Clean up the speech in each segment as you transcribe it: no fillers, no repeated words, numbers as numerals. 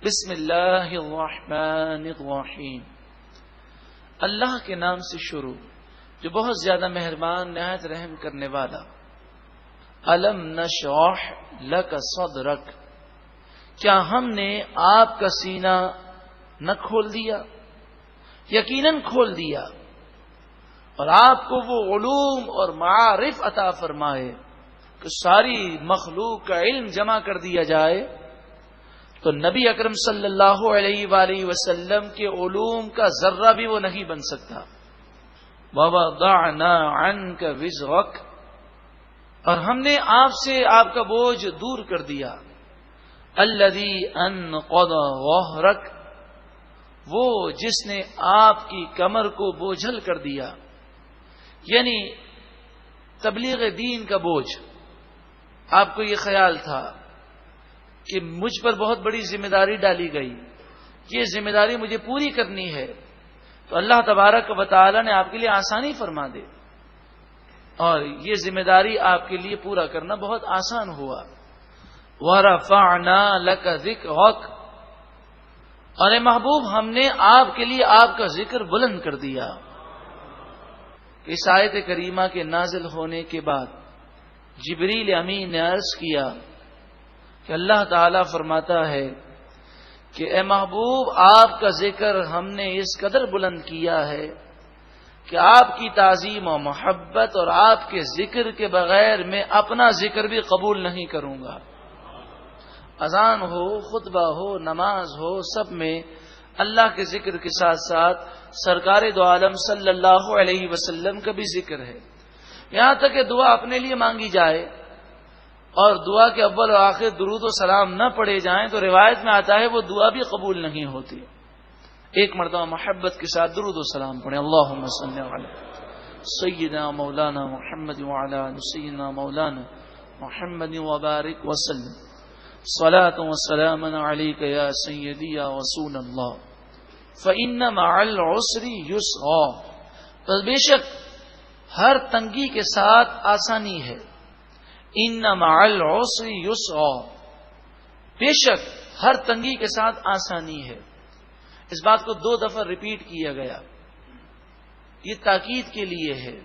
بسم اللہ الرحمن الرحیم، اللہ کے نام سے شروع جو بہت زیادہ مہربان نہایت رحم کرنے والا۔ الم نشرح لک صدرک، کیا ہم نے آپ کا سینہ نہ کھول دیا؟ یقیناً کھول دیا، اور آپ کو وہ علوم اور معارف عطا فرمائے کہ ساری مخلوق کا علم جمع کر دیا جائے تو نبی اکرم صلی اللہ علیہ وآلہ وسلم کے علوم کا ذرہ بھی وہ نہیں بن سکتا۔ وَوَضَعْنَا عَنْكَ وِزْرَكَ، اور ہم نے آپ سے آپ کا بوجھ دور کر دیا۔ الَّذِي أَنْقَضَ ظَهْرَكَ، وہ جس نے آپ کی کمر کو بوجھل کر دیا، یعنی تبلیغ دین کا بوجھ۔ آپ کو یہ خیال تھا کہ مجھ پر بہت بڑی ذمہ داری ڈالی گئی، یہ ذمہ داری مجھے پوری کرنی ہے، تو اللہ تبارک و تعالی نے آپ کے لیے آسانی فرما دے، اور یہ ذمہ داری آپ کے لیے پورا کرنا بہت آسان ہوا۔ وَرَفَعْنَا لَكَ ذِكْرَكَ، اور اے محبوب ہم نے آپ کے لیے آپ کا ذکر بلند کر دیا۔ اس آیت کریمہ کے نازل ہونے کے بعد جبریل امین نے عرض کیا کہ اللہ تعالی فرماتا ہے کہ اے محبوب آپ کا ذکر ہم نے اس قدر بلند کیا ہے کہ آپ کی تعظیم و محبت اور آپ کے ذکر کے بغیر میں اپنا ذکر بھی قبول نہیں کروں گا۔ اذان ہو، خطبہ ہو، نماز ہو، سب میں اللہ کے ذکر کے ساتھ ساتھ سرکار دو عالم صلی اللہ علیہ وسلم کا بھی ذکر ہے، یہاں تک کہ دعا اپنے لیے مانگی جائے اور دعا کے اول و آخر درود و سلام نہ پڑھے جائیں تو روایت میں آتا ہے وہ دعا بھی قبول نہیں ہوتی۔ ایک مرتبہ محبت کے ساتھ درود و سلام پڑھیں۔ اللہم صلی علی سیدنا مولانا محمد وعلی آل سیدنا مولانا محمد وبارک وسلم، صلاۃ و سلام علیک یا سیدی یا رسول اللہ، فإن مع العسر یسرا، تو بے شک ہر تنگی کے ساتھ آسانی ہے۔ ان مع العسر یسرا، بے شک ہر تنگی کے ساتھ آسانی ہے۔ اس بات کو 2 دفعہ ریپیٹ کیا گیا، یہ تاکید کے لیے ہے،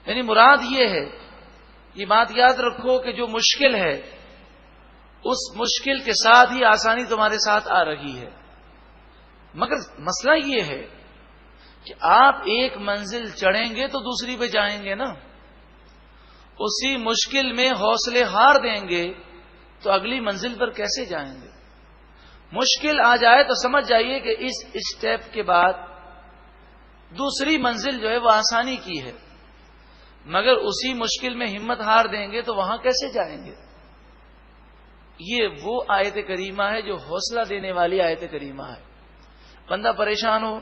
یعنی مراد یہ ہے، یہ بات یاد رکھو کہ جو مشکل ہے اس مشکل کے ساتھ ہی آسانی تمہارے ساتھ آ رہی ہے، مگر مسئلہ یہ ہے کہ آپ ایک منزل چڑھیں گے تو دوسری پہ جائیں گے نا، اسی مشکل میں حوصلے ہار دیں گے تو اگلی منزل پر کیسے جائیں گے؟ مشکل آ جائے تو سمجھ جائیے کہ اس اسٹیپ کے بعد دوسری منزل جو ہے وہ آسانی کی ہے، مگر اسی مشکل میں ہمت ہار دیں گے تو وہاں کیسے جائیں گے؟ یہ وہ آیت کریمہ ہے جو حوصلہ دینے والی آیت کریمہ ہے۔ بندہ پریشان ہو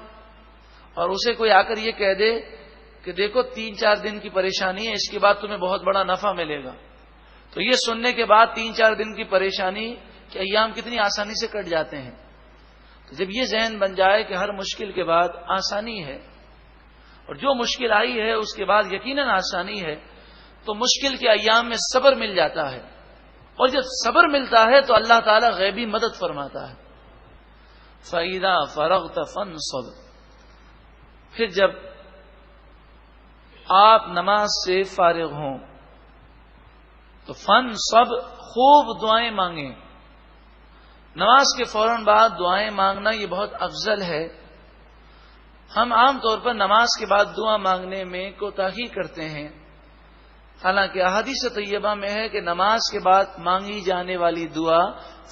اور اسے کوئی آ کر یہ کہہ دے کہ دیکھو 3-4 دن کی پریشانی ہے، اس کے بعد تمہیں بہت بڑا نفع ملے گا، تو یہ سننے کے بعد 3-4 دن کی پریشانی کے ایام کتنی آسانی سے کٹ جاتے ہیں۔ تو جب یہ ذہن بن جائے کہ ہر مشکل کے بعد آسانی ہے، اور جو مشکل آئی ہے اس کے بعد یقیناً آسانی ہے، تو مشکل کے ایام میں صبر مل جاتا ہے، اور جب صبر ملتا ہے تو اللہ تعالیٰ غیبی مدد فرماتا ہے۔ فَإِذَا فَرَغْتَ فَانْصَبْ، پھر جب آپ نماز سے فارغ ہوں تو فن سب خوب دعائیں مانگیں۔ نماز کے فوراً بعد دعائیں مانگنا یہ بہت افضل ہے۔ ہم عام طور پر نماز کے بعد دعا مانگنے میں کوتاہی کرتے ہیں، حالانکہ احادیث طیبہ میں ہے کہ نماز کے بعد مانگی جانے والی دعا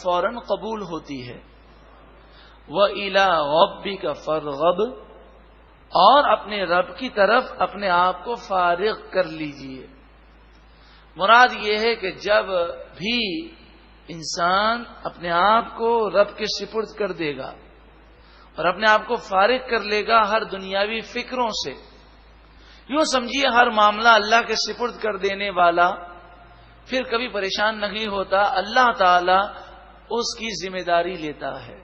فوراً قبول ہوتی ہے۔ وَإِلَىٰ رَبِّكَ فَارْغَب، اور اپنے رب کی طرف اپنے آپ کو فارغ کر لیجئے۔ مراد یہ ہے کہ جب بھی انسان اپنے آپ کو رب کے سپرد کر دے گا اور اپنے آپ کو فارغ کر لے گا ہر دنیاوی فکروں سے، یوں سمجھیے ہر معاملہ اللہ کے سپرد کر دینے والا پھر کبھی پریشان نہیں ہوتا، اللہ تعالی اس کی ذمہ داری لیتا ہے۔